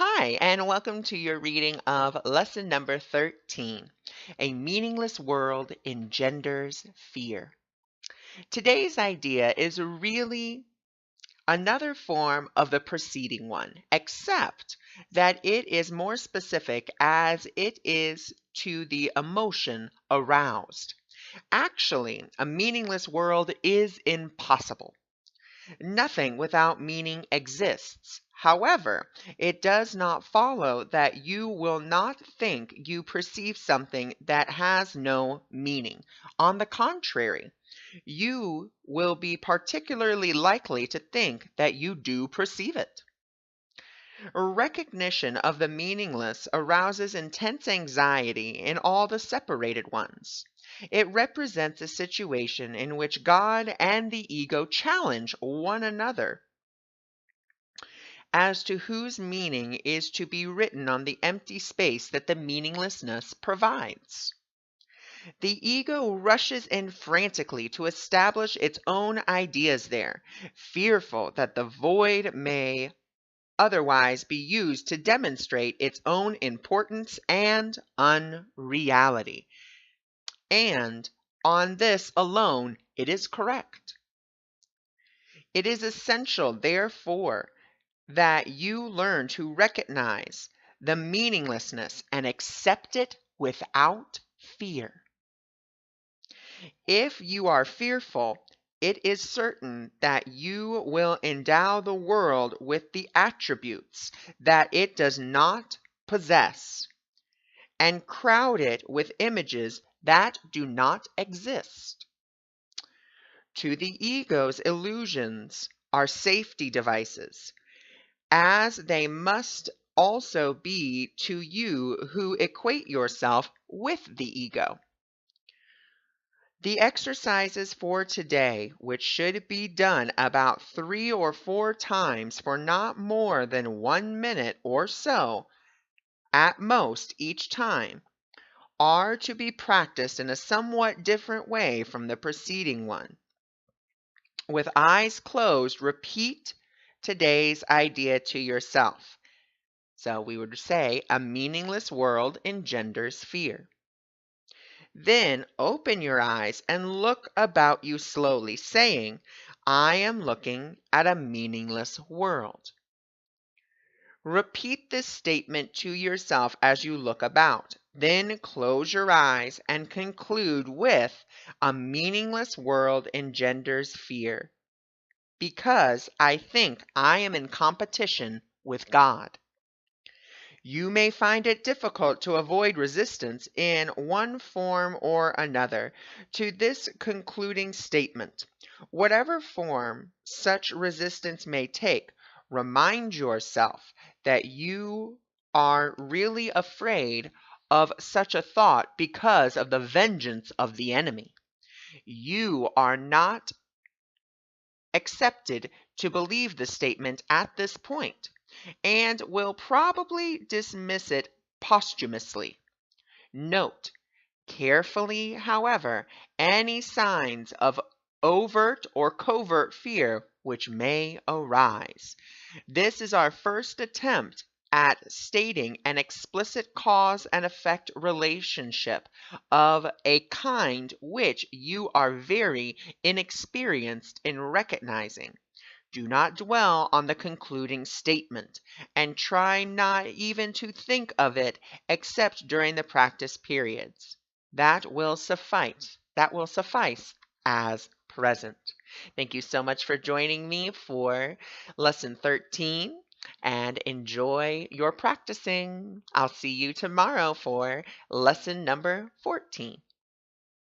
Hi, and welcome to your reading of lesson number 13. A meaningless world engenders fear. Today's idea is really another form of the preceding one, except that it is more specific as it is to the emotion aroused. Actually, a meaningless world is impossible. Nothing without meaning exists. However, it does not follow that you will not think you perceive something that has no meaning. On the contrary, you will be particularly likely to think that you do perceive it. Recognition of the meaningless arouses intense anxiety in all the separated ones. It represents a situation in which God and the ego challenge one another as to whose meaning is to be written on the empty space that the meaninglessness provides. The ego rushes in frantically to establish its own ideas there, fearful that the void may otherwise be used to demonstrate its own importance and unreality. And on this alone, it is correct. It is essential, therefore, that you learn to recognize the meaninglessness and accept it without fear. If you are fearful, it is certain that you will endow the world with the attributes that it does not possess and crowd it with images that do not exist. To the ego's illusions are safety devices, as they must also be to you who equate yourself with the ego. The exercises for today, which should be done about 3 or 4 times for not more than 1 minute or so, at most each time, are to be practiced in a somewhat different way from the preceding one. With eyes closed, repeat today's idea to yourself. So we would say, a meaningless world engenders fear. Then open your eyes and look about you slowly, saying, I am looking at a meaningless world. Repeat this statement to yourself as you look about. Then close your eyes and conclude with, a meaningless world engenders fear, because I think I am in competition with God. You may find it difficult to avoid resistance in one form or another to this concluding statement. Whatever form such resistance may take, remind yourself that you are really afraid of such a thought because of the vengeance of the enemy. You are not accepted to believe the statement at this point, and will probably dismiss it posthumously. Note carefully, however, any signs of overt or covert fear which may arise. This is our first attempt at stating an explicit cause and effect relationship of a kind which you are very inexperienced in recognizing. Do not dwell on the concluding statement, and try not even to think of it except during the practice periods. That will suffice. That will suffice as present. Thank you so much for joining me for lesson 13, and enjoy your practicing. I'll see you tomorrow for lesson number 14.